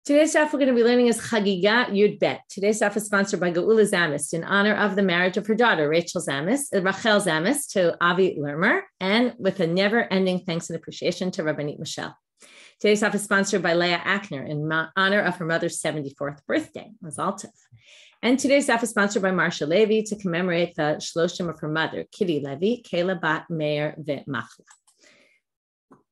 Today's daf we're going to be learning is Chagigah Yud Bet. Today's daf is sponsored by Geula Zamist in honor of the marriage of her daughter, Rachel Zamist, to Avi Lermer, and with a never-ending thanks and appreciation to Rabbanit Michelle. Today's daf is sponsored by Leah Ackner in honor of her mother's 74th birthday, Mazal Tov. And today's daf is sponsored by Marsha Levy to commemorate the shloshim of her mother, Kitty Levy, Kayla Bat Meir Machla.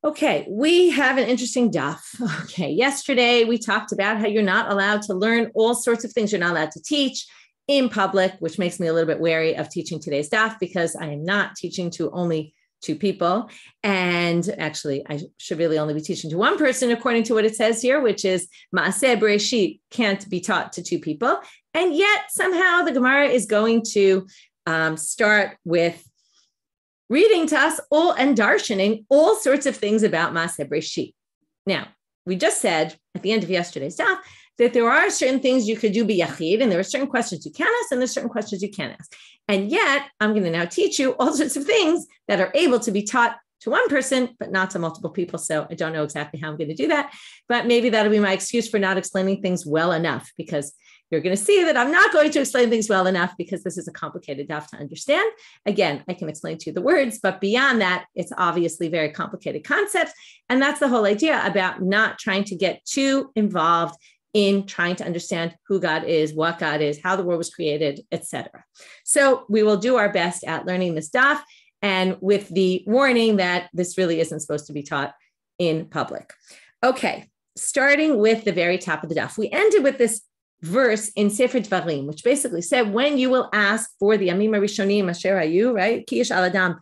Okay, we have an interesting daf. Okay, yesterday we talked about how you're not allowed to learn all sorts of things. You're not allowed to teach in public, which makes me a little bit wary of teaching today's daf because I am not teaching to only two people. And actually, I should really only be teaching to one person according to what it says here, which is Maaseh Bereshit can't be taught to two people. And yet somehow the Gemara is going to start with reading to us all and darshaning all sorts of things about Maaseh Bereshit. Now, we just said at the end of yesterday's daf that there are certain things you could do biyachid, and there are certain questions you can ask, and there's certain questions you can't ask. And yet, I'm going to now teach you all sorts of things that are able to be taught to one person, but not to multiple people. So I don't know exactly how I'm going to do that, but maybe that'll be my excuse for not explaining things well enough, because you're going to see that I'm not going to explain things well enough because this is a complicated daf to understand. Again, I can explain to you the words, but beyond that, it's obviously very complicated concepts. And that's the whole idea about not trying to get too involved in trying to understand who God is, what God is, how the world was created, etc. So we will do our best at learning this daf, and with the warning that this really isn't supposed to be taught in public. Okay, starting with the very top of the daf. We ended with this verse in Sefer Dvarim, which basically said, when you will ask for the Yamim Rishonim Asher Hayu, right? Ki yesh al Adam,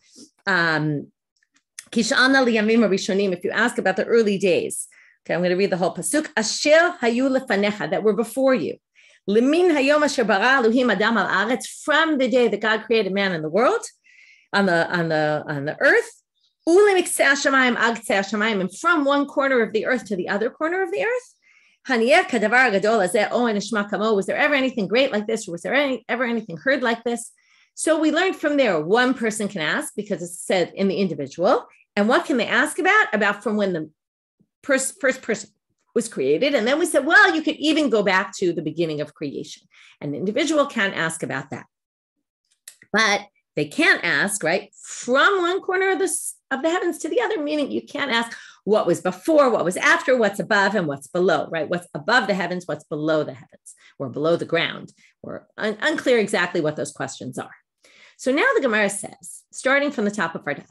Ki sha'alna liyamim Rishonim, if you ask about the early days. Okay, I'm going to read the whole pasuk. Asher Hayu lefanecha, that were before you. Limin hayom asher bara Elohim Adam al aretz, from the day that God created man in the world, on the earth. U'lemikseh hashamayim ag kseh hashamayim, and from one corner of the earth to the other corner of the earth. Was there ever anything great like this? Or was there ever anything heard like this? So we learned from there, one person can ask because it's said in the individual. And what can they ask about? About from when the first person was created. And then we said, well, you could even go back to the beginning of creation. And the individual can ask about that. But they can't ask, right, from one corner of the heavens to the other, meaning you can't ask what was before, what was after, what's above, and what's below, right? What's above the heavens, what's below the heavens, or below the ground. We're unclear exactly what those questions are. So now the Gemara says, starting from the top of our daf,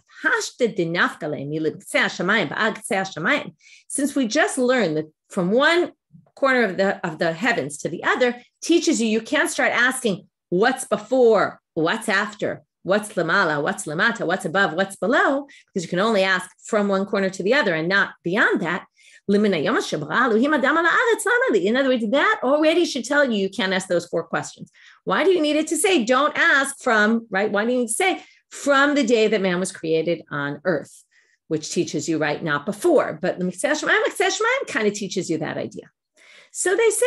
since we just learned that from one corner of the heavens to the other teaches you can't start asking what's before, what's after, what's lamala, what's lamata, what's above, what's below, because you can only ask from one corner to the other and not beyond that. In other words, that already should tell you can't ask those four questions. Why do you need it to say don't ask from, right? Why do you need to say from the day that man was created on earth, which teaches you, right, not before, but the Mikseh Shemayim kind of teaches you that idea. So they say,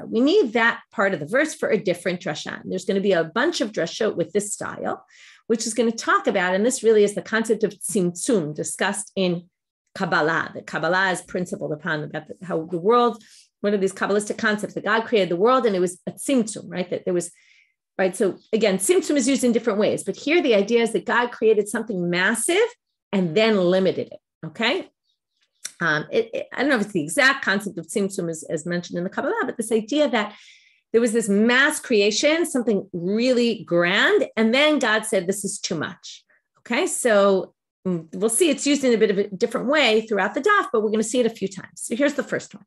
we need that part of the verse for a different drasha. There's going to be a bunch of drashot with this style, which is going to talk about, and this really is the concept of tzimtzum discussed in Kabbalah. The Kabbalah is principled upon about how the world, one of these Kabbalistic concepts, that God created the world and it was a tzimtzum, right? That there was, right? So again, tzimtzum is used in different ways, but here the idea is that God created something massive and then limited it, okay? I don't know if it's the exact concept of tzimtzum as mentioned in the Kabbalah, but this idea that there was this mass creation, something really grand, and then God said, this is too much. Okay, so we'll see it's used in a bit of a different way throughout the daf, but we're going to see it a few times. So here's the first one.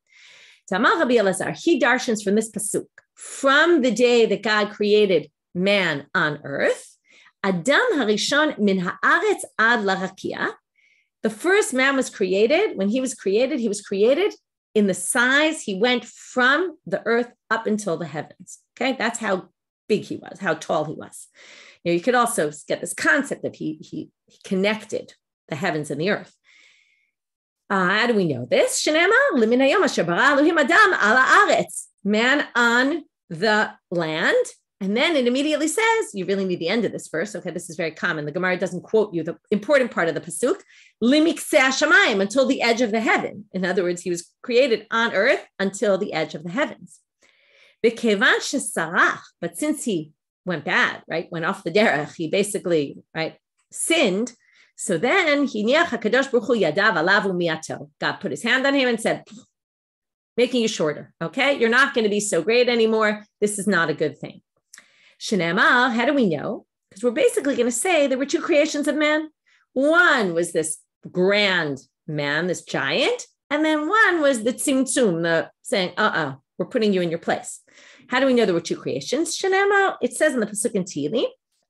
Tamar Rabbi Elazar, he darshans from this pasuk, from the day that God created man on earth, Adam harishon min haaretz ad larakia. The first man was created. When he was created in the size, he went from the earth up until the heavens. Okay, that's how big he was, how tall he was. You know, you could also get this concept that he connected the heavens and the earth. How do we know this? Man on the land, And then it immediately says, you really need the end of this verse. Okay, this is very common. The Gemara doesn't quote you the important part of the pasuk, limikseh hashamayim, until the edge of the heaven. In other words, he was created on earth until the edge of the heavens. V'kevan shesarach, but since he went bad, right, went off the derech, he basically, right, sinned. So then hiniach hakadosh baruch hu yadav alav umiato. God put his hand on him and said, making you shorter. Okay, you're not going to be so great anymore. This is not a good thing. Shenemar, how do we know? Because we're basically going to say there were two creations of man. One was this grand man, this giant, and then one was the tzimtzum, the saying, we're putting you in your place. How do we know there were two creations? Shenemar, it says in the pasuk in Tehillim,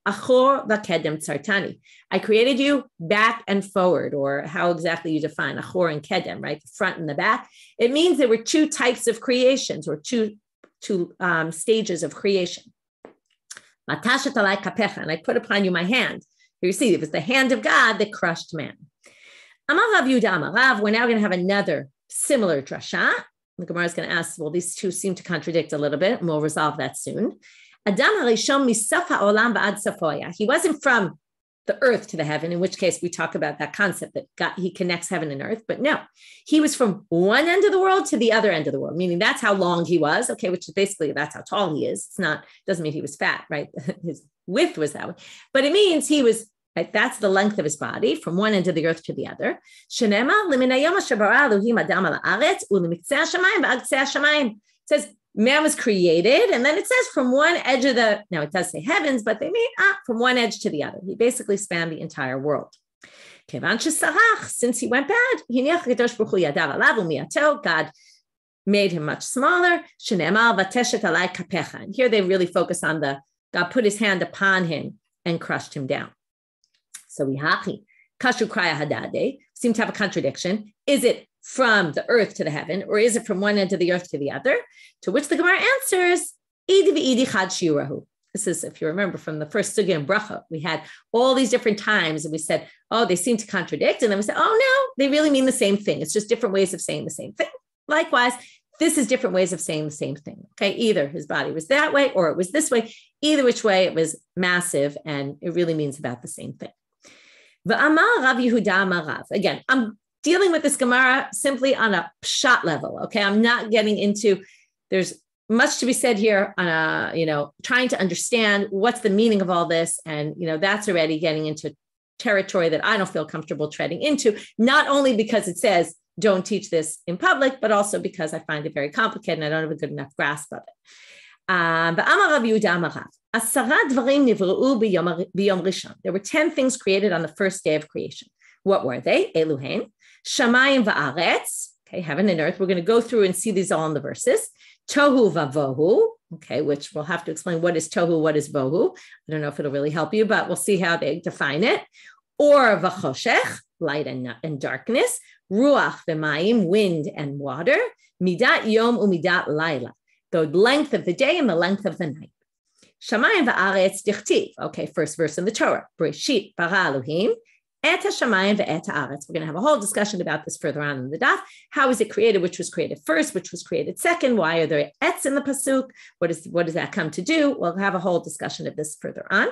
achor v'kedem tzartani. I created you back and forward, or how exactly you define achor and kedem, right? The front and the back. It means there were two types of creations, or two stages of creation. And I put upon you my hand. Here you see, it was the hand of God that crushed man. Amar Rav Yehuda Amar Rav, we're now going to have another similar drasha. The Gemara is going to ask, well, these two seem to contradict a little bit, and we'll resolve that soon. Adam harishon misaf ha'olam va'ad safoya. He wasn't from the earth to the heaven, in which case we talk about that concept that he connects heaven and earth. But no, he was from one end of the world to the other end of the world, meaning that's how long he was. Okay, which is basically that's how tall he is. It's not, doesn't mean he was fat, right? His width was that way, but it means he was, right? That's the length of his body from one end of the earth to the other. It says, man was created, and then it says from one edge of the, now it does say heavens, but they mean from one edge to the other. He basically spanned the entire world. Since he went bad, God made him much smaller. And here they really focus on the, God put his hand upon him and crushed him down. So we seem to have a contradiction. Is it from the earth to the heaven, or is it from one end of the earth to the other? To which the Gemara answers, this is, if you remember from the first sugya in bracha, we had all these different times and we said, oh, they seem to contradict. And then we said, oh, no, they really mean the same thing. It's just different ways of saying the same thing. Likewise, this is different ways of saying the same thing. Okay, either his body was that way or it was this way. Either which way, it was massive and it really means about the same thing. V'amar Rav Yehuda Amar Rav. Again, I'm dealing with this Gemara simply on a pshat level. Okay, I'm not getting into, there's much to be said here on a, trying to understand what's the meaning of all this. And, that's already getting into territory that I don't feel comfortable treading into, not only because it says, don't teach this in public, but also because I find it very complicated and I don't have a good enough grasp of it. But Amar Rav Yehuda Amar Rav. There were 10 things created on the first day of creation. What were they? Eluhen, Shamayim va'aretz, okay, heaven and earth. We're going to go through and see these all in the verses. Tohu vavohu, okay, which we'll have to explain what is tohu, what is vohu. I don't know if it'll really help you, but we'll see how they define it. Or vachoshech, light and darkness. Ruach v'mayim, wind and water. Midat yom umidat laila, the length of the day and the length of the night. Shamayim va'aretz dichtiv, okay, first verse in the Torah. Breshit bara Elohim. Et hashamayim ve'et haaretz. We're going to have a whole discussion about this further on in the daf. How was it created? Which was created first? Which was created second? Why are there ets in the pasuk? What does that come to do? We'll have a whole discussion of this further on.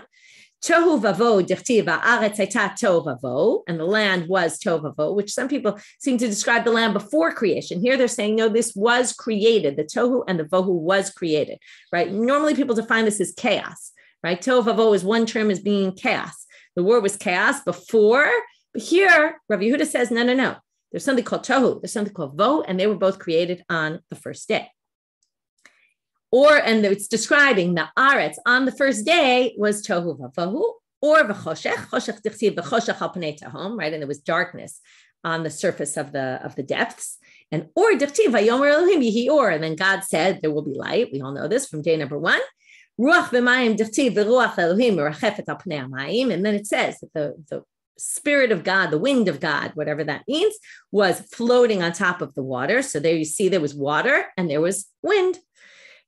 Tohu vavo dichtiv haaretz hayta tohu vavo, and the land was tohu vavo, which some people seem to describe the land before creation. Here they're saying, no, this was created. The tohu and the vohu was created, right? Normally people define this as chaos, right? Tohu vavo is one term as being chaos. The word was chaos before, but here Rav Yehuda says, no. There's something called tohu, there's something called vo, and they were both created on the first day. And it's describing the aretz on the first day was tohu vavohu, or v'choshech, choshech dichtiv v'choshech al pnei tahom, right? And there was darkness on the surface of the depths. And or dichtiv vayomer Elohim yihi or, and then God said there will be light. We all know this from day number 1. Ruach v'mayim dichtiv v'ruach Elohim merachefet al pnei hamayim, and then it says that the spirit of God, the wind of God, whatever that means, was floating on top of the water. So there you see there was water and there was wind.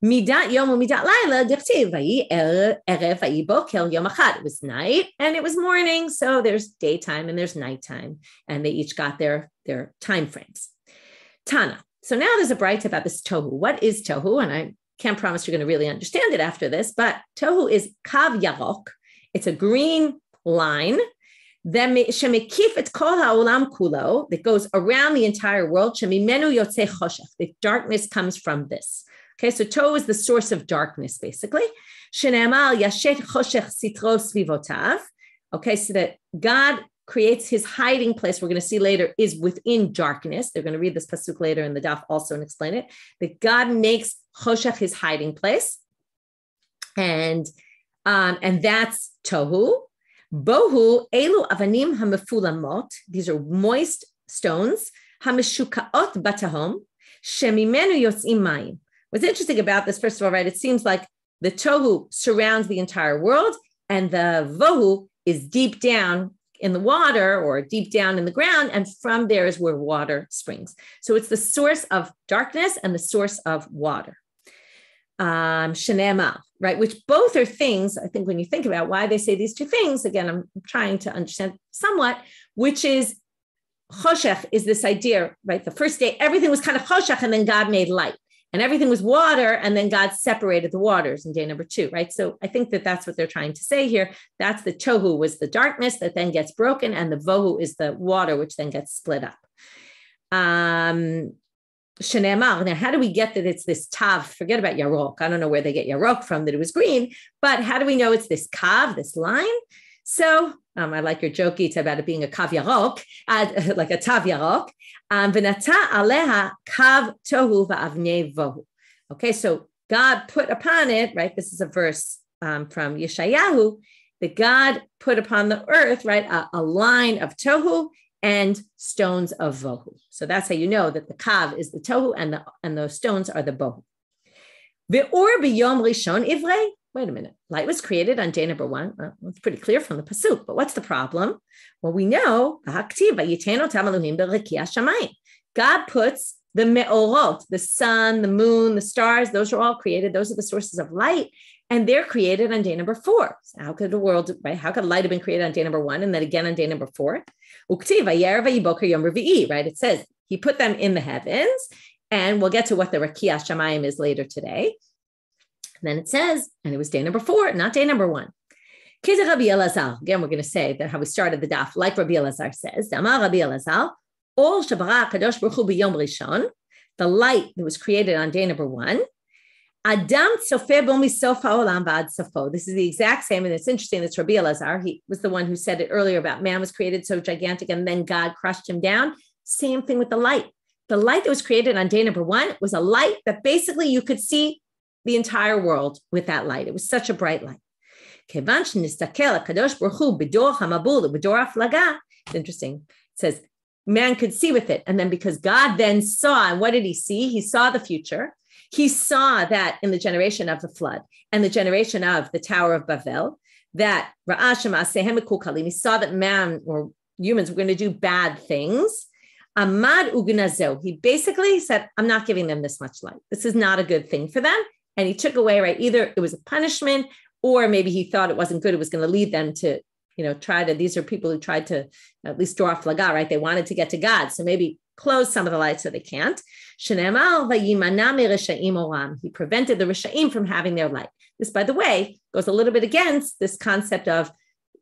Midat yom u'midat laila dichtiv vayi erev vayi boker yom achad. It was night and it was morning. So there's daytime and there's nighttime, and they each got their time frames. Tana. So now there's a bright about this tohu. What is tohu? And I Can't promise you're going to really understand it after this, but tohu is kav yarok. It's a green line that goes around the entire world. The darkness comes from this. Okay, so tohu is the source of darkness, basically. Okay, so that God creates his hiding place, we're going to see later, is within darkness. They're going to read this pasuk later in the daf also and explain it. That God makes choshech his hiding place, and that's tohu. Bohu elu avanim hamefulamot. These are moist stones. Hameshukaot batahom shemimenu yotzim mayim. What's interesting about this, first of all, right? It seems like the tohu surrounds the entire world, and the vohu is deep down in the water or deep down in the ground, and from there is where water springs. So it's the source of darkness and the source of water. Shenema, right? Which both are things, I think when you think about why they say these two things, again, I'm trying to understand somewhat, which is choshech is this idea, right? The first day, everything was kind of choshech, and then God made light. And everything was water, and then God separated the waters in day number 2, right? So I think that that's what they're trying to say here. That's the tohu was the darkness that then gets broken, and the vohu is the water, which then gets split up. Shenemar. Now, how do we get that it's this tav? Forget about yarok. I don't know where they get yarok from, that it was green, but how do we know it's this kav, this line? So I like your joke, Gita, about it being a kav yarok, like a tav yarok. V'nata aleha kav tohu va'avnei vohu. Okay, so God put upon it, right? This is a verse from Yeshayahu, that God put upon the earth, right, a line of tohu and stones of vohu. So that's how you know that the kav is the tohu and those stones are the bohu. Ve'or b'yom rishon ivrei. Wait a minute. Light was created on day number 1. Well, it's pretty clear from the pasuk, but what's the problem? Well, we know God puts the me'orot, the sun, the moon, the stars, those are all created. Those are the sources of light, and they're created on day number 4. So how could the world, right? How could light have been created on day number 1 and then again on day number 4? Right? It says he put them in the heavens, and we'll get to what the Rakia Shamayim is later today. And then it says, and it was day number 4, not day number 1. Again, we're going to say that how we started the daf, like Rabbi Elazar says, the light that was created on day number 1. This is the exact same, and it's interesting. It's Rabbi Elazar. He was the one who said it earlier about man was created so gigantic, and then God crushed him down. Same thing with the light. The light that was created on day number 1 was a light that basically you could see the entire world with that light. It was such a bright light. It's interesting. It says man could see with it. And then because God then saw, and what did he see? He saw the future. He saw that in the generation of the flood and the generation of the Tower of Babel, that he saw that man or humans were going to do bad things. He basically said, I'm not giving them this much light. This is not a good thing for them. And he took away, right? Either it was a punishment, or maybe he thought it wasn't good. It was going to lead them to, these are people who tried to at least draw a flaga, right? They wanted to get to God. So maybe close some of the lights so they can't. He prevented the Risha'im from having their light. This, by the way, goes a little bit against this concept of,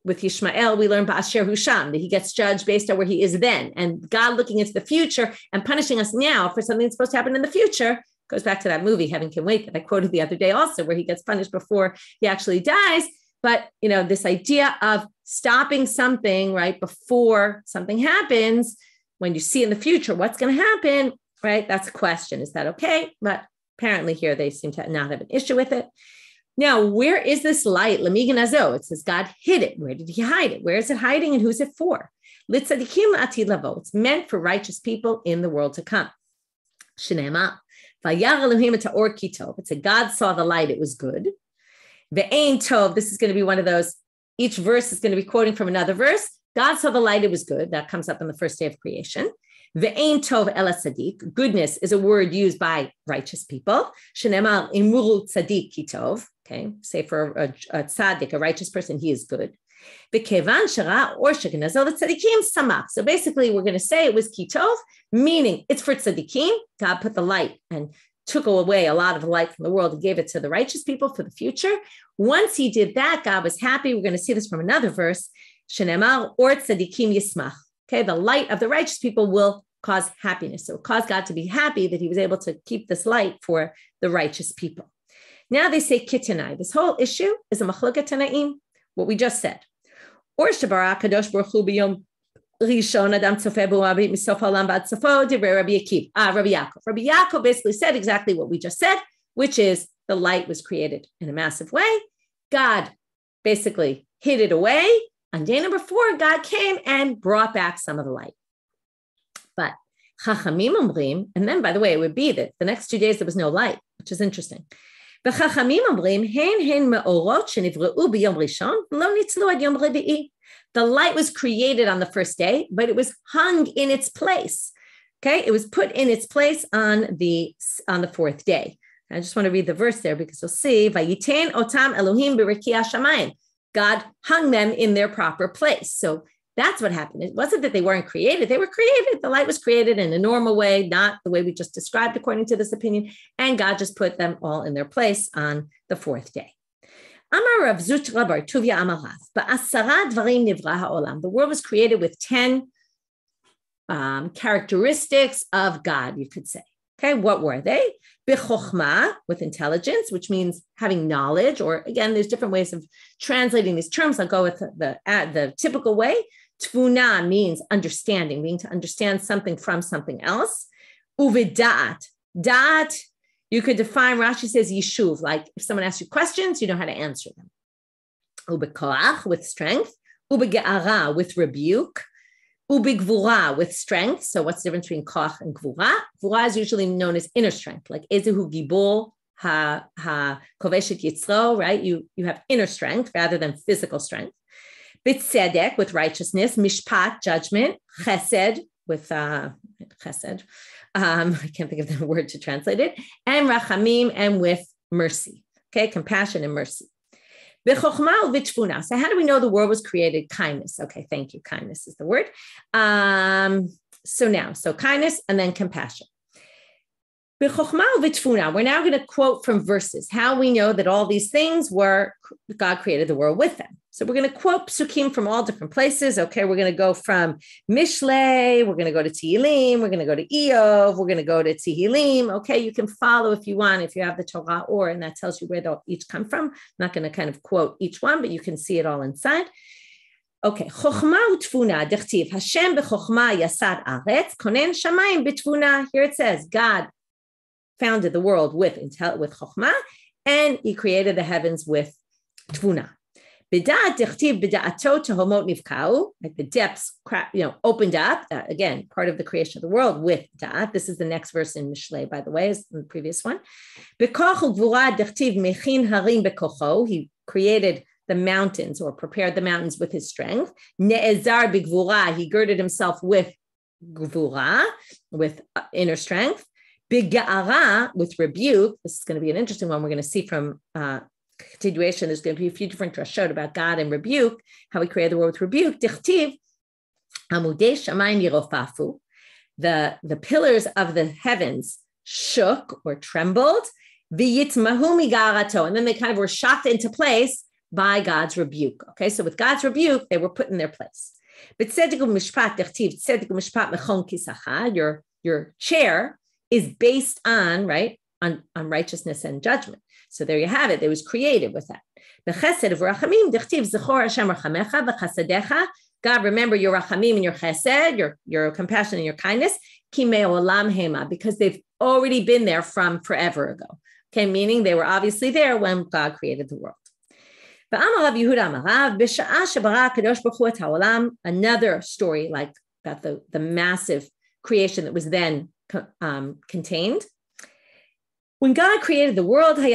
with Yishmael, we learn Ba'asher Husham, that he gets judged based on where he is then. And God looking into the future and punishing us now for something that's supposed to happen in the future goes back to that movie, Heaven Can Wait, that I quoted the other day also, where he gets punished before he actually dies. But, this idea of stopping something, right, before something happens, when you see in the future what's going to happen, right, that's a question. Is that okay? But apparently here they seem to not have an issue with it. Now, where is this light? Lamiganazo. It says God hid it. Where did he hide it? Where is it hiding and who's it for? Litzadikim atid lavo. It's meant for righteous people in the world to come. Shinema. It said God saw the light, it was good. Ve'ein tov, this is going to be one of those, each verse is going to be quoting from another verse. God saw the light, it was good. That comes up on the first day of creation. Ve'ein tov ela tzaddik, goodness is a word used by righteous people. Shenemar imuru tzaddik kitov, okay, say for a tzaddik, a righteous person, he is good. So basically, we're going to say it was kitov, meaning it's for tzaddikim. God put the light and took away a lot of the light from the world and gave it to the righteous people for the future. Once he did that, God was happy. We're going to see this from another verse. Shenemar or tzadikim yismach. Okay, the light of the righteous people will cause happiness. So it caused God to be happy that he was able to keep this light for the righteous people. Now they say kitanai. This whole issue is a machloket tanaim, what we just said. Or shabara kadosh baruch hu b'yom rishon adam tzofeh b'u'abit misof haolam b'ad tzofo divrei Rabbi Yaakov. Rabbi Yaakov basically said exactly what we just said, which is the light was created in a massive way. God basically hid it away. On day number 4, God came and brought back some of the light. But Chachamim omrim, and then by the way, it would be that the next 2 days there was no light, which is interesting. But Chachamim omrim, hen me'orot shenivreu b'yom rishon lo nitzlu ad yom revi'i. The light was created on the first day, but it was hung in its place. Okay, it was put in its place on the 4th day. I just want to read the verse there because you'll see, Vayiten otam Elohim b'riki hashamayim. God hung them in their proper place. So that's what happened. It wasn't that they weren't created. They were created. The light was created in a normal way, not the way we just described according to this opinion. And God just put them all in their place on the 4th day. Amar Rav Zutra bar Tuvia Amar Rav, ba'asara dvarim nivra ha'olam. The world was created with 10 characteristics of God, you could say. Okay, what were they? B'chokhmah, with intelligence, which means having knowledge, or again, there's different ways of translating these terms. I'll go with the typical way. Tvuna means understanding, meaning to understand something from something else. Uvida'at. Da'at, you could define, Rashi says yishuv, like if someone asks you questions, you know how to answer them. Ubekoach, with strength. Ubege'ara, with rebuke. Ubigvura, with strength. So what's the difference between koach and gvura? Gvura is usually known as inner strength, like ezehu gibor ha koveshet yitzro, right? You have inner strength rather than physical strength. Bitzedek, with righteousness. Mishpat, judgment. Chesed, with chesed. I can't think of the word to translate it. And rachamim, and with mercy. Okay, compassion and mercy. So how do we know the world was created? Kindness. Okay, thank you. Kindness is the word. So kindness and then compassion. We're now going to quote from verses, how we know that all these things were, God created the world with them. So we're going to quote psukim from all different places. Okay, we're going to go from Mishlei, we're going to go to Tehillim, we're going to go to Eov, we're going to go to Tehillim. Okay, you can follow if you want, if you have the Torah or, and that tells you where they'll each come from. I'm not going to kind of quote each one, but you can see it all inside. Okay, Chokhmah u'tfuna, dechtiv, Hashem b'chokhmah yasad aretz, konen shamayim b'tfuna. Here it says, God founded the world with chokhmah, and he created the heavens with tvuna. B'da'at dechtiv b'da'ato tehomot nivkau, like the depths, opened up. Again, part of the creation of the world with da'at. This is the next verse in Mishlei, by the way, is the previous one. B'koch u'gvura dechtiv mechin harim b'kocho. He created the mountains, or prepared the mountains with his strength. Ne'ezar b'gvura. He girded himself with gvura, with inner strength. Big Ga'ara, with rebuke. This is going to be an interesting one. We're going to see from continuation. There's going to be a few different drashot about God and rebuke, how he created the world with rebuke. Dichtiv, Amudei Shamayim Yirofafu. The pillars of the heavens shook or trembled. V'yitmahu migarato. And then they kind of were shocked into place by God's rebuke. Okay, so with God's rebuke, they were put in their place. But tzedek u'mishpat dichtiv, tzedek u'mishpat mechon kisacha. Your chair is based on, right, on righteousness and judgment. So there you have it. It was created with that. The chesed of rachamim, dechtiv zechor Hashem rachamecha v'chasadecha. God, remember your rachamim and your chesed, your compassion and your kindness, ki me'olam hema, because they've already been there from forever ago. Okay, meaning they were obviously there when God created the world. Another story like about the massive creation that was then contained. When God created the world, what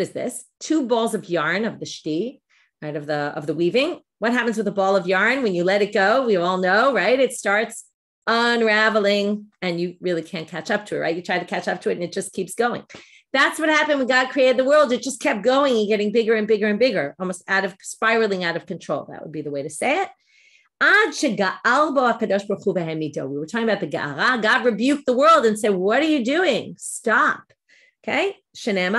is this? 2 balls of yarn of the shti, right, of the weaving. What happens with a ball of yarn when you let it go? We all know, right? It starts unraveling and you really can't catch up to it, right? You try to catch up to it and it just keeps going. That's what happened when God created the world. It just kept going and getting bigger and bigger and bigger, almost spiraling out of control. That would be the way to say it. We were talking about the Ga'ara. God rebuked the world and said, what are you doing? Stop. Okay. Again,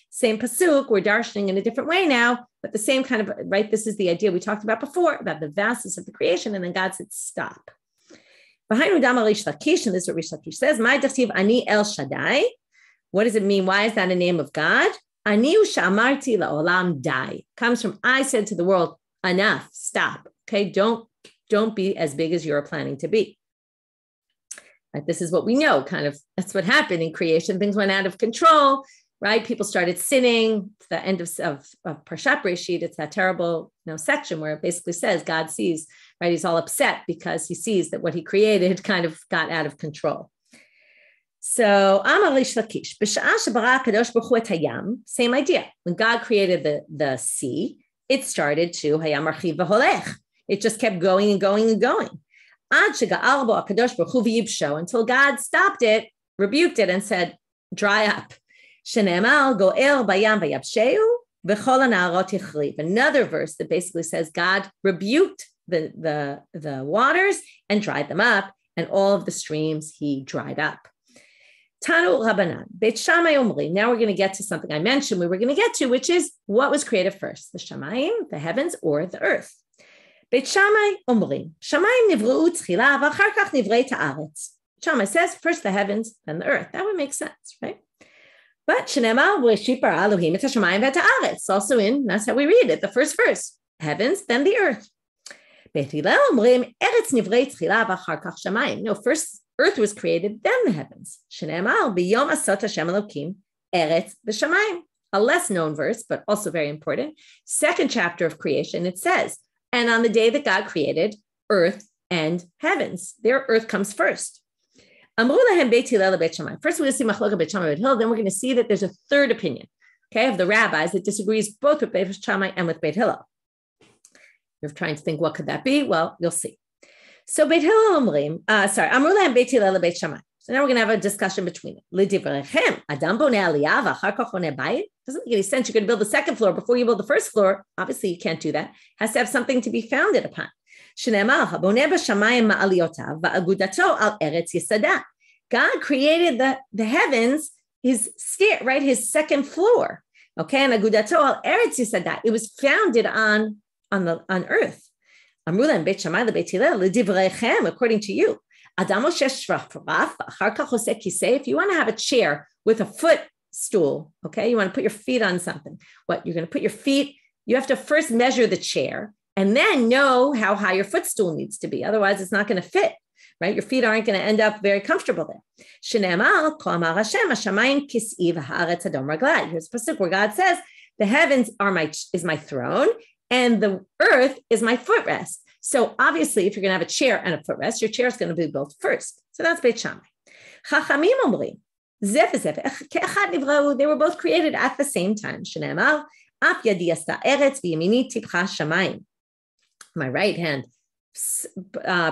same pasuk, we're darshaning in a different way now, but the same kind of, right? This is the idea we talked about before, about the vastness of the creation, and then God said, stop. And this is what Rish Lakish says, Ani El Shaddai. What does it mean? Why is that a name of God? Ani Shamarti La'olam Dai. Comes from, I said to the world, enough, stop. Okay, don't be as big as you're planning to be. Right? This is what we know, kind of, that's what happened in creation. Things went out of control, right? People started sinning. It's the end of Parshat Breshit. It's that terrible, section where it basically says God sees, right? He's all upset because he sees that what he created kind of got out of control. So, Amar Rish Lakish, same idea. When God created the sea, it started to hayam archiv v'holech. It just kept going and going and going. Until God stopped it, rebuked it, and said, dry up. Another verse that basically says God rebuked the waters and dried them up, and all of the streams he dried up. Tanu Rabbanan, Beit Shammai Omri. Now we're going to get to something I mentioned we were going to get to, which is what was created first, the Shamayim, the heavens, or the earth. Beit Shammai Omri, Shamayim nivreu tchila, v'achar kach nivrei ta'aretz. Shammai says, first the heavens, then the earth. That would make sense, right? But Shenemar v'reshit bara Elohim et hashamayim v'et ha'aretz. Also that's how we read it, the first verse, heavens, then the earth. Beit Hillel Omrim, eretz nivrei tchila, v'achar kach shamayim. No, first earth was created, then the heavens. Shenemar b'yom asot Hashem Elokim, eretz v'shamayim. A less known verse, but also very important. Second chapter of creation, it says, and on the day that God created earth and heavens, their earth comes first. First, we're going to see Machloka Beit Shammai Beit Hillel. Then we're going to see that there's a third opinion, okay, of the rabbis that disagrees both with Beit Shammai and with Beit Hillel. You're trying to think, what could that be? Well, you'll see. So Beit Hillel Amru lahem Beit Hillel Beit Shammai. So now we're going to have a discussion between them. Adam boneh aliyah v'achar kach boneh bayit. Doesn't make any sense. You're going to build the second floor before you build the first floor. Obviously, you can't do that. It has to have something to be founded upon. God created the heavens, his stair, right? His second floor. Okay, and agudato al eretz yisada. It was founded on earth. According to you. If you want to have a chair with a footstool, okay, you want to put your feet on something. What you're going to put your feet, you have to first measure the chair and then know how high your footstool needs to be. Otherwise, it's not going to fit, right? Your feet aren't going to end up very comfortable there. Here's a pasuk where God says, the heavens is my throne and the earth is my footrest. So obviously, if you're going to have a chair and a footrest, your chair is going to be built first. So that's Beit Shammai. Chachamim omri, they were both created at the same time. Shenemar, af yadi asta eretz v'yamini tipcha shamayim. My right hand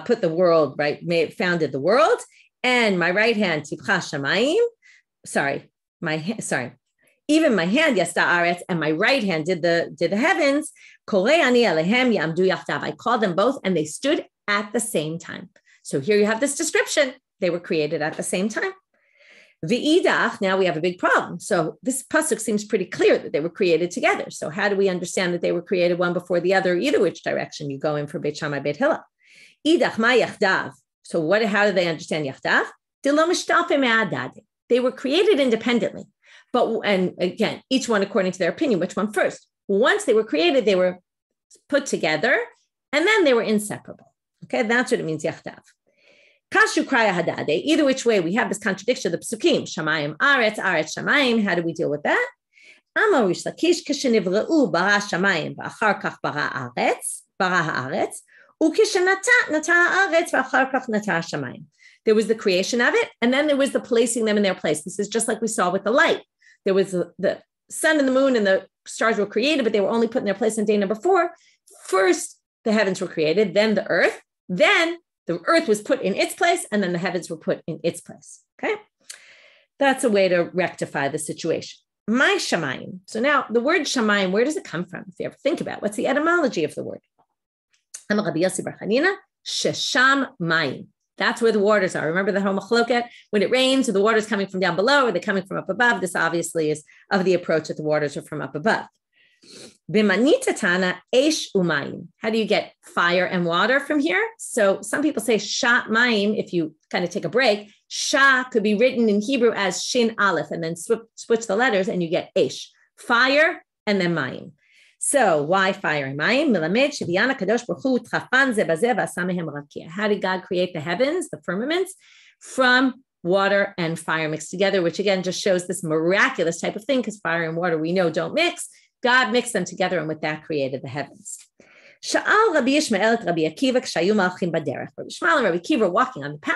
put the world, right, founded the world, and my right hand tipcha shamayim. Even my hand, yasta aretz, and my right hand did the heavens. I called them both, and they stood at the same time. So here you have this description. They were created at the same time. V'idach, now we have a big problem. So this pasuk seems pretty clear that they were created together. So how do we understand that they were created one before the other, either which direction you go in for Beit Shammai, Beit Hillel? Idach ma yachdav. So how do they understand yachdav? They were created independently. And again, each one according to their opinion, which one first? Once they were created, they were put together, and then they were inseparable. Okay, that's what it means, yachdav. Kashu kraya hadade. Either which way, we have this contradiction of the psukim. Shamayim aretz, aretz shamayim. How do we deal with that? Amar Rish Lakish kishenivre'u bara shamayim v'achar kach bara haaretz ukishenata nata haaretz v'achar kach nata shamayim. There was the creation of it, and then there was the placing them in their place. This is just like we saw with the light. There was the sun and the moon and the stars were created, but they were only put in their place on day number 4. First, the heavens were created, then the earth, then the earth was put in its place, and then the heavens were put in its place. Okay? That's a way to rectify the situation. my shamayim. So now the word shamayim, where does it come from? If you ever think about it, what's the etymology of the word? Shesham mayim. That's where the waters are. Remember the whole machloket? When it rains, are the waters coming from down below, or are they coming from up above? This obviously is of the approach that the waters are from up above. B'manitatana esh umayim. How do you get fire and water from here? So some people say sha mayim. If you kind of take a break, sha could be written in Hebrew as shin aleph, and then switch the letters, and you get esh, fire, and then mayim. So why fire and mayim? How did God create the heavens, the firmaments? From water and fire mixed together, which again just shows this miraculous type of thing, because fire and water we know don't mix. God mixed them together, and with that created the heavens. Sha'al Rabbi Yishmael et Rabbi Akiva k'shayu malchim baderech. Rabbi Yishmael and Rabbi Akiva are walking on the path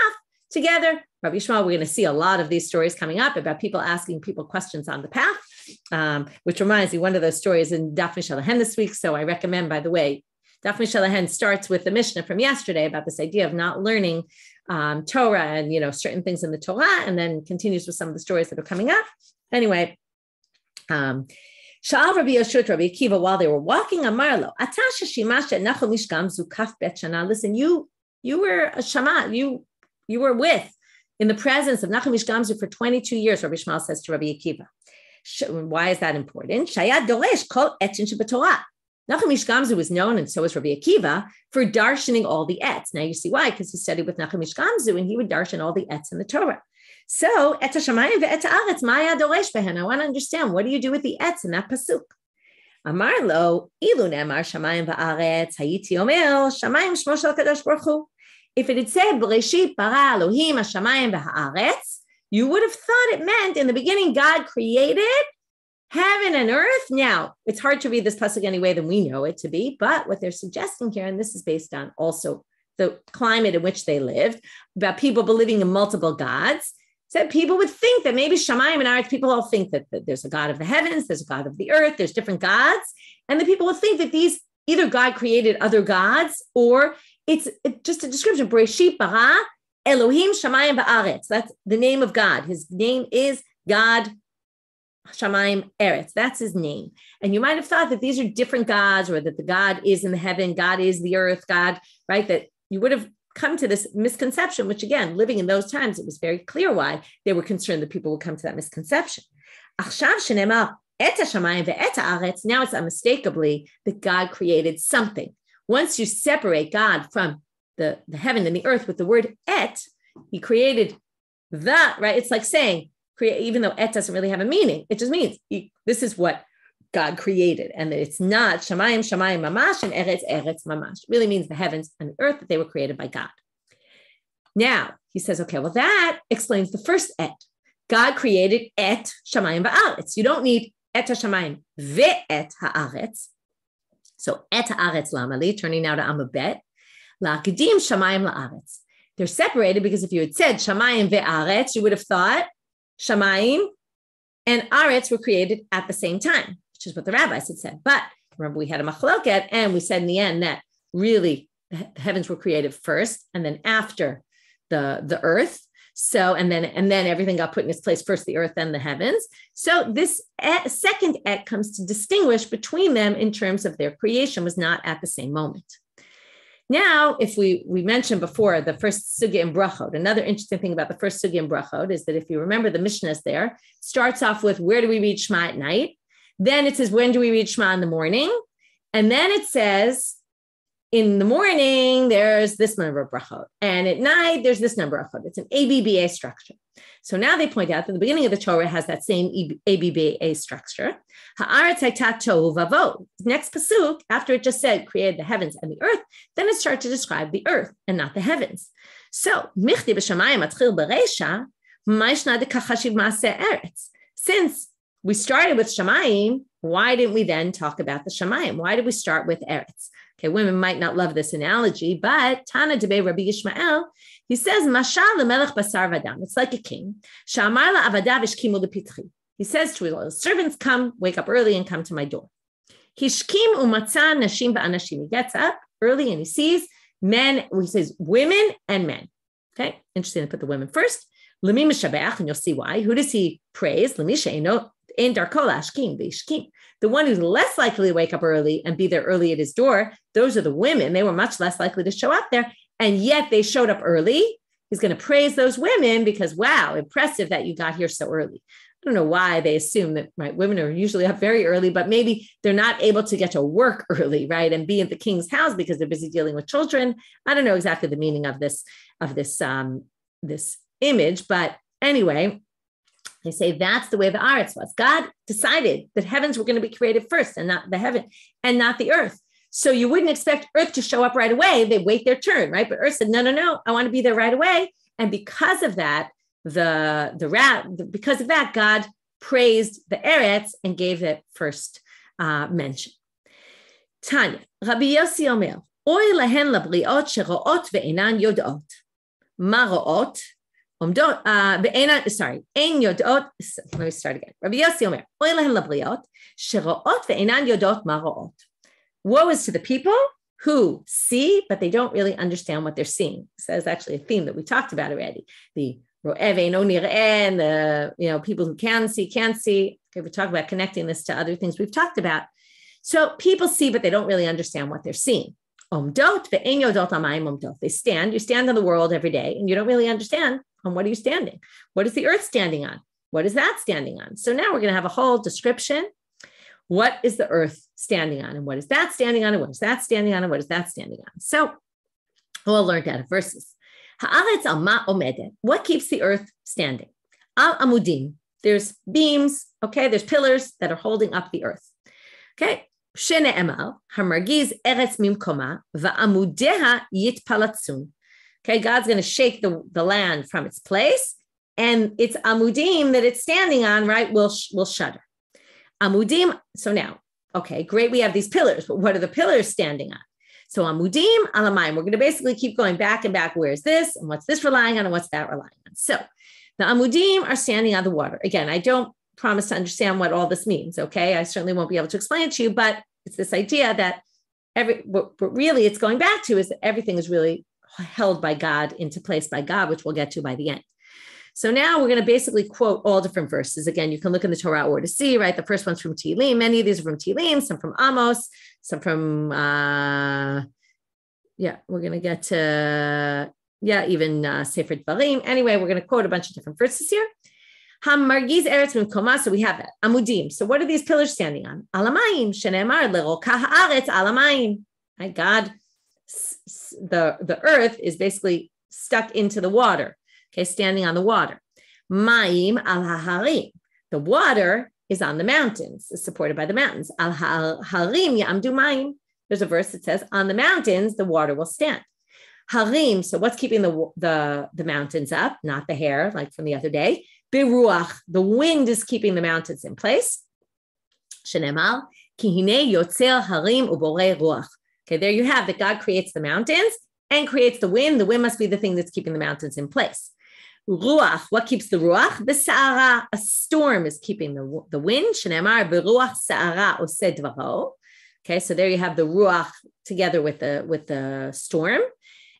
together. Rabbi Yishmael, we're going to see a lot of these stories coming up about people asking people questions on the path, which reminds me, one of those stories in Daf Michelle Farber this week. So I recommend, by the way, Daf Michelle Farber starts with the Mishnah from yesterday about this idea of not learning Torah and, certain things in the Torah, and then continues with some of the stories that are coming up. Anyway, Sha'al Rabbi Yoshua Rabbi Akiva, while they were walking, Amarlo, Atasha Shimasha Nachal Mishkam Zukaf Bet Shana. Listen, you were a shama, you were in the presence of Nachal Mishkamzu for 22 years, Rabbi Yishmael says to Rabbi Akiva. Why is that important? Shayad Doresh Kol Etzin Shebetorah. Nachal Mishkamzu was known, and so was Rabbi Akiva, for darshaning all the etz. Now you see why, because he studied with Nachal Mishkamzu, and he would darshan all the etz in the Torah. So, et hashamayim ve'et haaretz, ma haya doresh behen. I want to understand, what do you do with the etz in that pasuk? Amar lo, ilu ne'amar shamayim va'aretz, hayiti omer, shamayim shmo shel HaKadosh Baruch Hu. If it had said, Bereshit bara Elohim hashamayim va'aretz, you would have thought it meant in the beginning God created heaven and earth. Now, it's hard to read this pasuk any way than we know it to be, but what they're suggesting here, and this is based on also the climate in which they lived, about people believing in multiple gods, said people would think that maybe Shamayim and Aretz, people all think that there's a God of the heavens, there's a God of the earth, there's different gods. And the people will think that these, either God created other gods, or it's just a description. Bereshit bara Elohim Shamayim va'aretz. That's the name of God. His name is God Shamayim Eretz. That's his name. And you might have thought that these are different gods, or that the God is in the heaven, God is the earth, God, right? That you would have come to this misconception, which again, living in those times, it was very clear why they were concerned that people would come to that misconception. Now it's unmistakably that God created something. Once you separate God from the heaven and the earth with the word et, he created that, right? It's like saying, even though et doesn't really have a meaning, it just means this is what God created, and that it's not shamayim mamash and eretz mamash. It really means the heavens and the earth, that they were created by God. Now he says, okay, well, that explains the first et. God created et shamayim va'aretz. You don't need et hashamayim ve'et haaretz. So et haaretz lamali, turning now to amabet, la'kedim shamayim la'aretz. They're separated because if you had said shamayim ve'aretz, you would have thought shamayim and aretz were created at the same time, which is what the rabbis had said. But remember, we had a machloket, and we said in the end that really the heavens were created first, and then after the earth. So, and then everything got put in its place, first the earth, then the heavens. So this second et comes to distinguish between them in terms of their creation was not at the same moment. Now, if we mentioned before the first sugya in brachot, another interesting thing about the first sugya in brachot is that if you remember the Mishnahs there, starts off with where do we read Shema at night? Then it says, when do we read Shema in the morning? And then it says, in the morning, there's this number of brachot. And at night, there's this number of brachot. It's an ABBA structure. So now they point out that the beginning of the Torah has that same ABBA structure. Ha'aretz hayta tohu vavo. Next pasuk, after it just said, created the heavens and the earth, then it starts to describe the earth and not the heavens. So, michti b'shamayim atchil b'reisha, ma'ishna dekachashiv ma'aseh eretz. Since we started with shamayim, why didn't we then talk about the shamayim? Why did we start with eretz? Okay, women might not love this analogy, but Tana Debe Rabbi Yishmael, he says, Mashal lemelech basar vadam. It's like a king. Sha'amar la'avadav ishkimu lepitchi. He says to his servants, come, wake up early and come to my door. Hishkim umatzah nashim ba'anashim. He gets up early and he sees men, he says women and men. Okay, interesting to put the women first. Lemi mishabeach, and you'll see why. Who does he praise? Lemi she'eno ein darko lashkim v'ishkim. The one who's less likely to wake up early and be there early at his door, those are the women. They were much less likely to show up there, and yet they showed up early. He's going to praise those women because, wow, impressive that you got here so early. I don't know why they assume that, right, women are usually up very early, but maybe they're not able to get to work early, right, and be at the king's house because they're busy dealing with children. I don't know exactly the meaning of this image, but anyway, they say that's the way the Aretz was. God decided that heavens were going to be created first, and not the heaven, and not the earth. So you wouldn't expect earth to show up right away. They wait their turn, right? But earth said, no, I want to be there right away. And because of that, because of that, God praised the Eretz and gave it first mention. Tanya, Rabbi Yossi Omer, Oy lahen labriot sheroot ve'enan yodot. Ma root? Ein yodot. Let me start again. Rabbi Yossi Omer, Oy lahen labriot sheroot ve'enan yodot ma root. Woe is to the people who see, but they don't really understand what they're seeing. So that's actually a theme that we talked about already. The ro'ev eino nireh, and the people who can't see. Okay, we talk about connecting this to other things we've talked about. So people see, but they don't really understand what they're seeing. Omdot ve'ein yodot amayim omdot. They stand. You stand on the world every day, and you don't really understand on what are you standing. What is the earth standing on? What is that standing on? So now we're going to have a whole description. What is the earth standing on? And what is that standing on? And what is that standing on? And what is that standing on? So we'll learn out of verses. Ha'aretz al ma omedet. What keeps the earth standing? Al amudim. There's beams. Okay. There's pillars that are holding up the earth. Okay. Shene'emal hamargiz eretz mimkoma va'amudeha yitpalatzun. Okay. God's going to shake the land from its place, and its amudim that it's standing on, right, will shudder. Amudim, so now, okay, great, we have these pillars, but what are the pillars standing on? So amudim alamayim, we're going to basically keep going back and back. Where's this? And what's this relying on? And what's that relying on? So the amudim are standing on the water. Again, I don't promise to understand what all this means, okay? I certainly won't be able to explain it to you, but it's this idea that what really it's going back to is that everything is really held by God, into place by God, which we'll get to by the end. So now we're going to basically quote all different verses. Again, you can look in the Torah or to see, right? The first one's from Tehillim. Many of these are from Tehillim, some from Amos, some from, we're going to get to, even Sefer Dvarim. Anyway, we're going to quote a bunch of different verses here. Hamargiz eretz mimkoma, so we have that. Amudim. So what are these pillars standing on? Alamayim, shene'emar leroka haaretz alamayim. My God, the earth is basically stuck into the water. Okay, standing on the water. Ma'im al haharim. The water is on the mountains, is supported by the mountains. Al harim ya'amdu ma'im. There's a verse that says, on the mountains, the water will stand. Harim, so what's keeping the mountains up? Not the hair, like from the other day. Biruach, the wind is keeping the mountains in place. Shenemal, ki hine yotzer harim uborei ruach. Okay, there you have that God creates the mountains and creates the wind. The wind must be the thing that's keeping the mountains in place. Ruach, what keeps the ruach? B'sa'ara, a storm is keeping the wind. Shenemar b'ruach sa'ara oseh dvaro. Okay, so there you have the ruach together with the storm.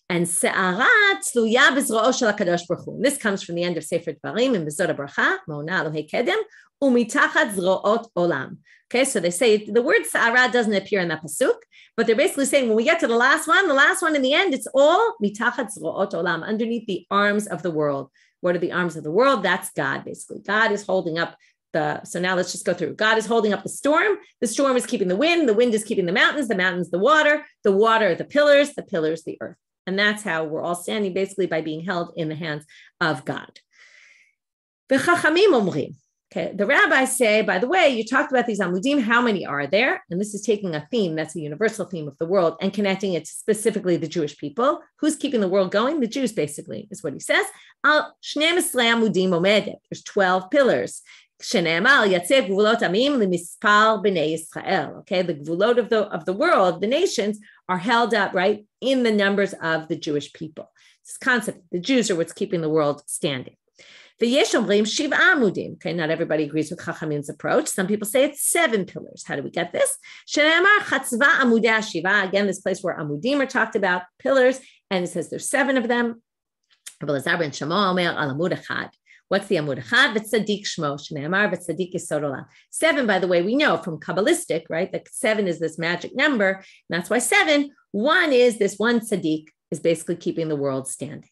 And sa'ara tzluya b'zro'o shel HaKadosh Baruch Hu. This comes from the end of Sefer Dvarim in Bezod HaBracha, Ma'ona Elohei Kedem, u'mitachat zro'ot olam. Okay, so they say the word sa'ara doesn't appear in that pasuk, but they're basically saying when we get to the last one in the end, it's all mitachat zro'ot olam, underneath the arms of the world. What are the arms of the world? That's God, basically. God is holding up so now let's just go through. God is holding up the storm is keeping the wind is keeping the mountains the water are the pillars the earth. And that's how we're all standing, basically by being held in the hands of God. The Chachamim omrim. Okay, the rabbis say, by the way, you talked about these amudim, how many are there? And this is taking a theme that's a universal theme of the world and connecting it to specifically the Jewish people. Who's keeping the world going? The Jews, basically, is what he says. Al shnei misrei amudim omedet. There's 12 pillars. Shene'emal yatzeh gvulot amim lemispar b'nei Yisrael. Okay, the gvulot of the world, the nations, are held up, right, in the numbers of the Jewish people. This concept, the Jews are what's keeping the world standing. The Yesh Omrim Shiva Amudim. Okay, not everybody agrees with Chachamim's approach. Some people say it's 7 pillars. How do we get this? Shene'emar Chatzva Amudei Shiva. Again, this place where Amudim are talked about, pillars, and it says there's 7 of them. What's the Amud Echad? V'tzadik Shmo, Shneimar v'tzadik Yisod Olam. 7, by the way, we know from Kabbalistic, right? That 7 is this magic number, and that's why 7. 1 is this one tzaddik is basically keeping the world standing.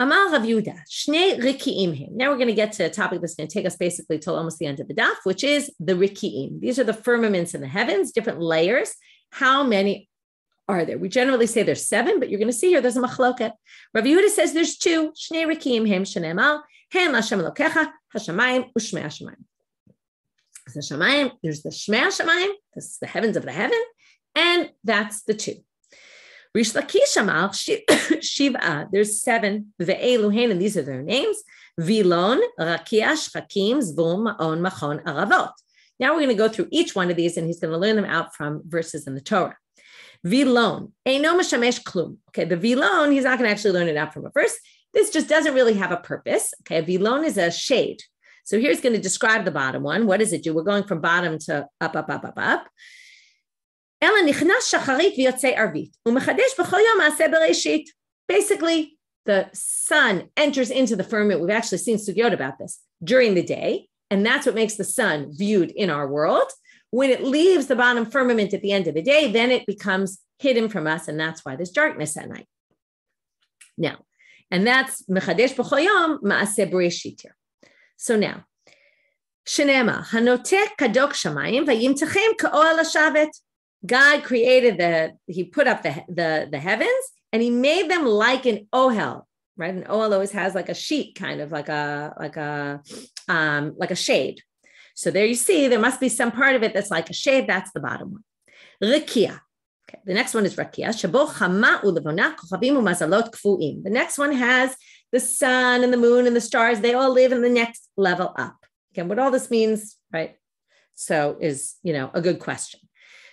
Amal Rav Yehuda, Shnei Riki'im him. Now we're going to get to a topic that's going to take us basically till almost the end of the daf, which is the Riki'im. These are the firmaments in the heavens, different layers. How many are there? We generally say there's 7, but you're going to see here there's a machloket. Rav Yehuda says there's 2. Shnei Riki'im him, Shneimar, Hen Lashem Elokecha, Hashamayim, Ushmei Hashamayim. The Shamayim, there's the Shmei Hashamayim, that's the heavens of the heaven, and that's the 2. Rish Lakish Amal, Shiva, there's 7. Ve'eluhen, and these are their names. Vilon, Rakia, Shchakim, Zvul, Ma'on, Machon, Aravot. Now we're going to go through each one of these, and he's going to learn them out from verses in the Torah. Vilon, Eino Meshamesh Klum. Okay, the Vilon, he's not going to actually learn it out from a verse. This just doesn't really have a purpose. Okay, Vilon is a shade. So here's going to describe the bottom one. What does it do? We're going from bottom to up, up, up, up, up. Basically, the sun enters into the firmament. We've actually seen sugyot about this during the day, and that's what makes the sun viewed in our world. When it leaves the bottom firmament at the end of the day, then it becomes hidden from us, and that's why there's darkness at night. Now, and that's mechadesh b'chol yom ma'aseh bereshit here. So now, Shenema hanoteh kadok shamayim vayimtachem ka'oel hashavet. God created he put up the heavens, and he made them like an ohel, right? An ohel always has like a sheet, kind of like a shade. So there you see, there must be some part of it that's like a shade. That's the bottom one. Rikia. Okay, the next one is Rakia. Shabo chama ulevona kochavim umazalot kfuim. The next one has the sun and the moon and the stars. They all live in the next level up. Again, what all this means, right? So is, a good question.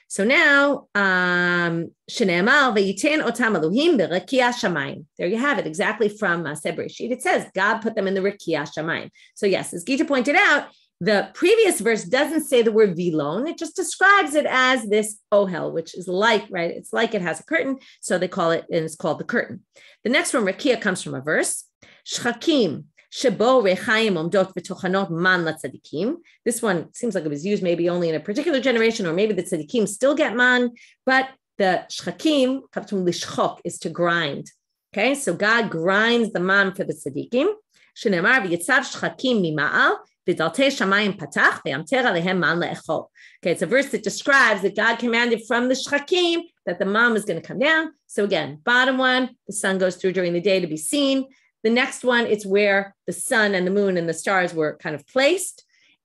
So now, Shene'emar ve'yitin otam Elohim be'rekia shamayim. There you have it, exactly from Bereshit. It says God put them in the rekia shamayim. So yes, as Gita pointed out, the previous verse doesn't say the word vilon. It just describes it as this ohel, which is like, right? It's like it has a curtain, so they call it, and it's called the curtain. The next one, rekia, comes from a verse. Shchakim. Shebo rechaim omdot v'tochanot man latzadikim. This one seems like it was used maybe only in a particular generation, or maybe the tzadikim still get man, but the shchakim, comes from lishchok, is to grind. Okay, so God grinds the man for the tzadikim. Shenemar v'yitzav shchakim mima'al v'daltei shamayim patach v'yamter alehem man le'echol. Okay, it's a verse that describes that God commanded from the shchakim that the man is going to come down. So again, bottom one, the sun goes through during the day to be seen. The next one, it's where the sun and the moon and the stars were kind of placed.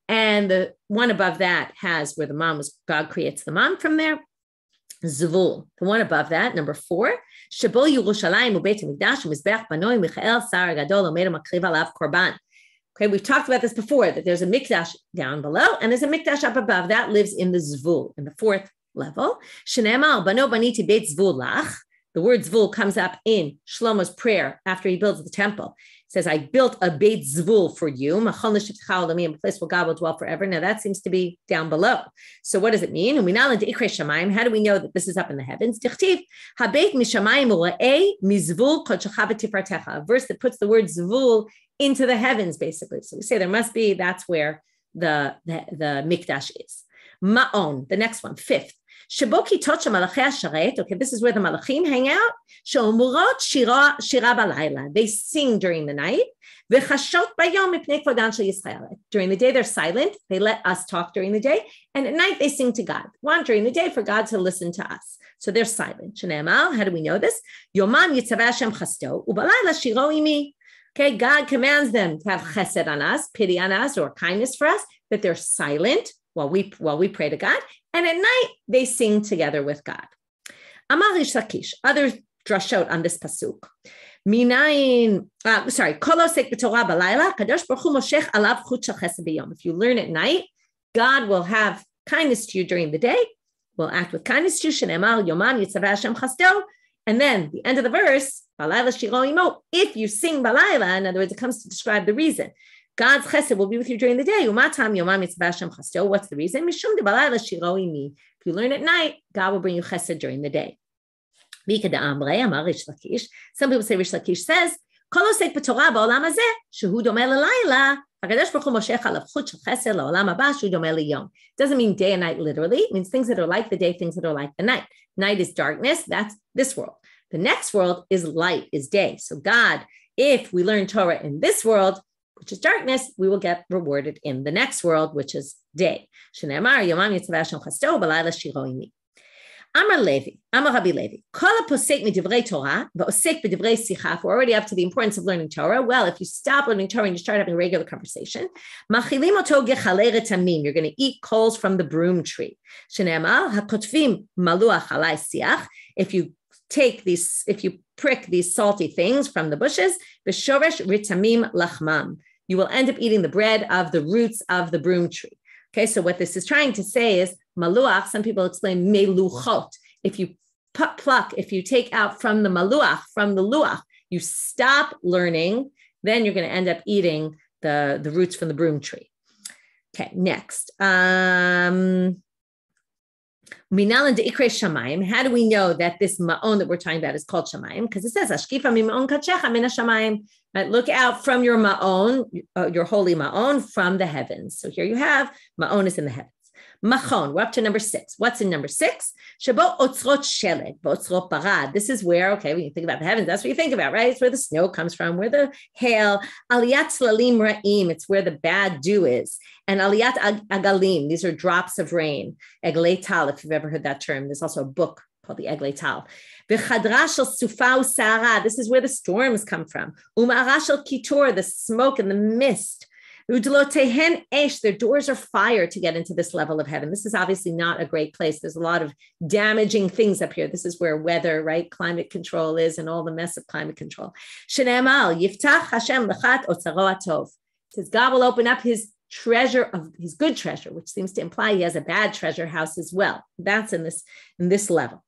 And the one above that has where the man was, God creates the man from there. Zvul. The one above that, number 4. Shebo Yerushalayim u'beit hamikdash u'mizbeach banoi Michael sar gadol omed makriv alav korban. Okay, we've talked about this before, that there's a mikdash down below, and there's a mikdash up above that lives in the zvul, in the 4th level. Shene'emar bano baniti beit zvul lach. The word zvul comes up in Shlomo's prayer after he builds the temple. It says, I built a beit zvul for you, a place where God will dwell forever. Now that seems to be down below. So what does it mean? How do we know that this is up in the heavens? A verse that puts the word zvul into the heavens, basically. So we say that's where the mikdash is. Ma'on, the next one, 5th. Okay, this is where the malachim hang out. They sing during the night. During the day, they're silent. They let us talk during the day. And at night, they sing to God. One during the day for God to listen to us. So they're silent. How do we know this? Okay, God commands them to have chesed on us, pity on us, or kindness for us, that they're silent while we pray to God. And at night, they sing together with God. Amar Rish Lakish, other drashot on this pasuk. If you learn at night, God will have kindness to you during the day, will act with kindness to you. And then the end of the verse, if you sing balayla, in other words, it comes to describe the reason. God's chesed will be with you during the day. What's the reason? If you learn at night, God will bring you chesed during the day. Some people say Rish Lakish says, כל עוסק בתורה בעולם הזה, שהוא דומה ללילה, הקדוש ברוך הוא מושך עליו חוט של חסד לעולם הבא, שהוא דומה ליום. It doesn't mean day and night literally. It means things that are like the day, things that are like the night. Night is darkness. That's this world. The next world is light, is day. So God, if we learn Torah in this world, which is darkness, we will get rewarded in the next world, which is day. Shneimar Yomam Yitzvah Hashem Chasto B'Layla Shiro Imi. Amar Levi, Amar Rabbi Levi, Kol HaPosek Midivrei Torah, V'Osek B'Divrei Sicha. We're already up to the importance of learning Torah. Well, if you stop learning Torah and you start having a regular conversation, Machilim Oto Gechalei Retamim, you're going to eat coals from the broom tree. Shneimar HaKotvim Maluach Alai Siach. If you prick these salty things from the bushes, V'Shoresh Ritamim Lachmam, you will end up eating the bread of the roots of the broom tree. Okay, so what this is trying to say is, maluach, some people explain meluchot. If you pluck, if you take out from the maluach, from the luach, you stop learning, then you're going to end up eating the roots from the broom tree. Okay, next. Minalan deikre shamayim. How do we know that this ma'on that we're talking about is called shamayim? Because it says, Ashkifa mima'on kachecha mina shamayim. Right, look out from your ma'on, your holy ma'on, from the heavens. So here you have, ma'on is in the heavens. Machon, we're up to number 6. What's in number 6? Shabo otzrot sheleg, otzrot barad. This is where, okay, when you think about the heavens, that's what you think about, right? It's where the snow comes from, where the hail. Aliyat slalim ra'im, it's where the bad dew is. And aliyat agalim, these are drops of rain. Eglei tal, if you've ever heard that term. There's also a book called the Eglei Tal. V'chadra shel sufa u'sa'ara, this is where the storms come from. U'ma'ara shel kitor, the smoke and the mist. U'dlotehen esh, their doors are fire to get into this level of heaven. This is obviously not a great place. There's a lot of damaging things up here. This is where weather, right, climate control is, and all the mess of climate control. Shene'emal, yiftach Hashem lechat otzaro atov. It says God will open up his treasure of his good treasure, which seems to imply he has a bad treasure house as well. That's in this level.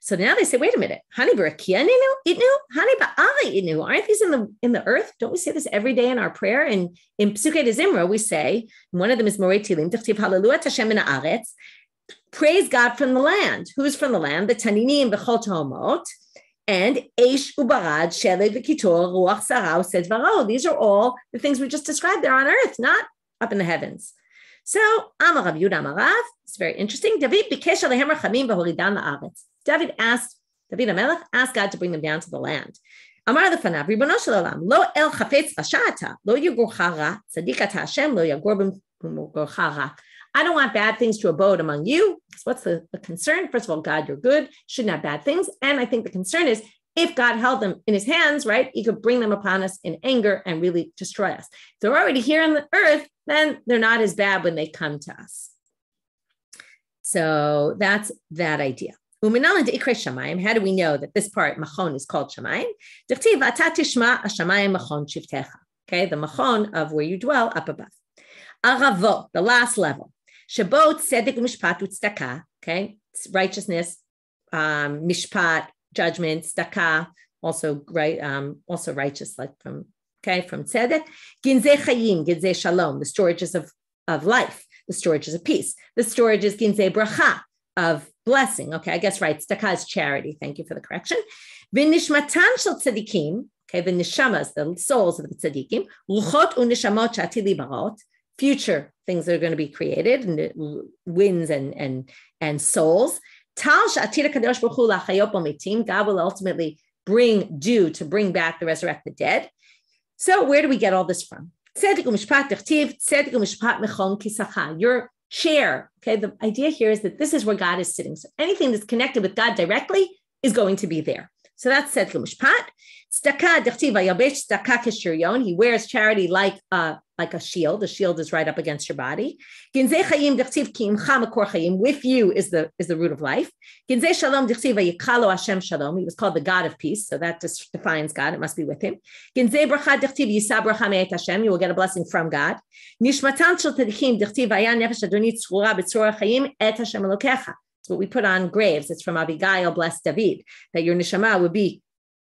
So now they say, wait a minute, Hani barakia itnu, Hani ba'ari itnu. Aren't these in the earth? Don't we say this every day in our prayer? And in Psukei de Zimra, we say, one of them is Morei Tilim, Tichtiv Hallelujah Hashem min haaretz, praise God from the land. Who's from the land? The Taninim b'chol tohomot, and Eish ubarad, Sheleg v'kitor, Ruach Sarah, Sedvaro. These are all the things we just described there on earth, not up in the heavens. So, Amar Rav Yehuda Amar Rav, it's very interesting. David bikesh alehem rachamim v'horidan la'aretz. David HaMelech asked God to bring them down to the land. Amar lefanav, Ribono shel olam, lo el chafetz v'sha'ata, lo yagorcha ra, tzadik ata Hashem, lo yagor b'morcha ra. I don't want bad things to abode among you. Because what's the concern? First of all, God, you're good, shouldn't have bad things. And I think the concern is, if God held them in his hands, right, he could bring them upon us in anger and really destroy us. If they're already here on the earth, then they're not as bad when they come to us. So that's that idea. How do we know that this part, machon, is called shamayim? Okay, the machon of where you dwell up above. Aravot, the last level. Shabot tzedek mishpat u'tzedakah. Okay, righteousness, mishpat, judgment, tzedakah, also right, also righteous, like from tzedek. Ginzei chayim, ginzei shalom, the storages of life, the storages of peace. The storages ginzei bracha, of blessing. Okay, I guess right. Tzedakah is charity. Thank you for the correction. V'nishmatan shel tzedikim. Okay, the nishamas, the souls of the tzedikim. Ruchot u'nishamot sha'atili barot. Future things that are going to be created, and winds and souls. Tal sha'atila kadosh baruch hu la'chayot b'mitim. God will ultimately bring dew to bring back the resurrected dead. So where do we get all this from? Tzedek u'mishpat dechtiv. Tzedek u'mishpat mechon kisacha. Your chair. Okay, the idea here is that this is where God is sitting. So anything that's connected with God directly is going to be there. So that's tzedek u'mishpat. Tzedakah dechtiv vayabesh tzedakah k'shiryon. He wears charity like a shield. The shield is right up against your body. Ginzei chayim dechtiv ki imcha makor chayim. With you is the root of life. Ginzei shalom dechtiv vayikalo Hashem shalom. He was called the God of peace, so that just defines God. It must be with him. Ginzei bracha dechtiv yisa bracha me'et Hashem. You will get a blessing from God. Nishmatan shel tzedikim dechtiv vaya nefesh adonit tzrura b'tzorah chayim et Hashem elokecha. It's what we put on graves. It's from Abigail blessed David, that your neshama would be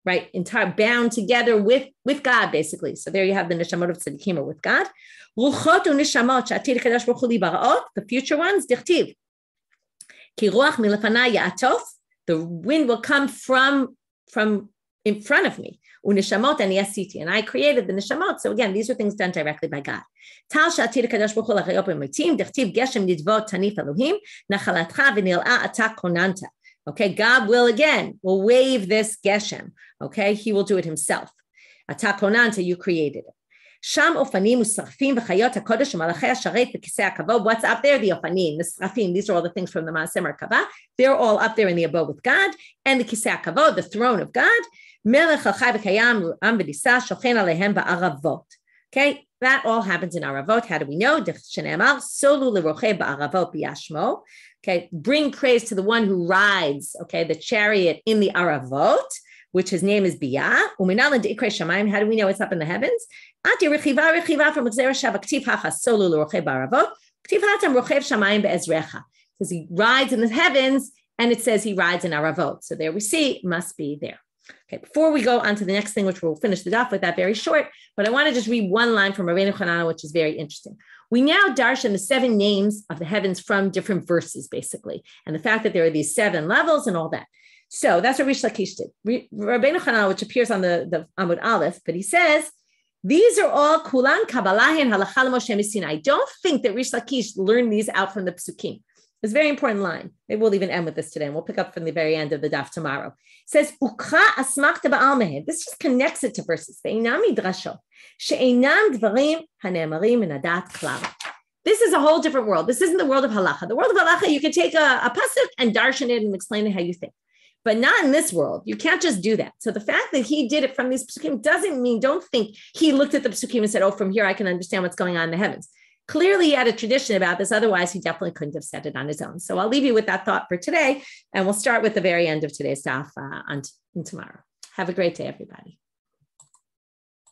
right, entire bound together with God, basically. So there you have the neshamot of tzedikim, or with God. Ruchot u'neshamot she'atir kadosh baruch hu libaraot, the future ones, dichtiv. Ki ruach milefana ya'atof, the wind will come from in front of me. Unishamot ani asiti, and I created the nishamot. So again, these are things done directly by God. Tal she'atid hakadosh baruch hu lachayot b'mitim, dechtiv geshem nidvot tanif Elohim, nachalatcha v'nil'a ata konanta. Okay, God will wave this geshem. Okay, he will do it himself. Ata konanta, you created it. Sham ofanim usrafim v'chayot hakodesh u'malachei hasharet v'kisei hakavod. What's up there? The ofanim, the srafim. These are all the things from the Maaseh Merkavah. They're all up there in the abode with God, and the kisei hakavod, the throne of God. Melech al-chai v'kayam am v'nisa shochen alehem ba'aravot. Okay, that all happens in Aravot. How do we know? Shenemar solu l'rochei ba'aravot b'yashmo. Okay, bring praise to the one who rides. Okay, the chariot in the Aravot, which his name is Biyah. Uminal de'ikre shamayim. How do we know it's up in the heavens? Ati rechiva from Gzera Shav Ktiv Hacha Solu L'Rochei Ba'aravot. Ktiv Hatam Rochev Shamayim Be'ezrecha. Because he rides in the heavens, and it says he rides in Aravot. So there we see, must be there. Okay, before we go on to the next thing, which we'll finish the daf with that very short, but I want to just read one line from Rabbeinu Chanana, which is very interesting. We now darshan the 7 names of the heavens from different verses, basically, and the fact that there are these 7 levels and all that. So that's what Rish Lakish did. Rabbeinu Chanana, which appears on the Amud Aleph, but he says, these are all kulan kabalahin halacha l'Moshe Sinai. I don't think that Rish Lakish learned these out from the Psukim. It's a very important line. Maybe we'll even end with this today, and we'll pick up from the very end of the daf tomorrow. It says, Ukra asmakta ba'al mehed. This just connects it to verses. Ve'inam midrasho. She'einam dvarim hane'emarim min hadat klal. This is a whole different world. This isn't the world of halacha. The world of halacha, you can take a pasuk and darshan it and explain it how you think. But not in this world. You can't just do that. So the fact that he did it from these psukim doesn't mean, don't think he looked at the psukim and said, oh, from here I can understand what's going on in the heavens. Clearly, he had a tradition about this. Otherwise, he definitely couldn't have said it on his own. So I'll leave you with that thought for today, and we'll start with the very end of today's daf on tomorrow. Have a great day, everybody.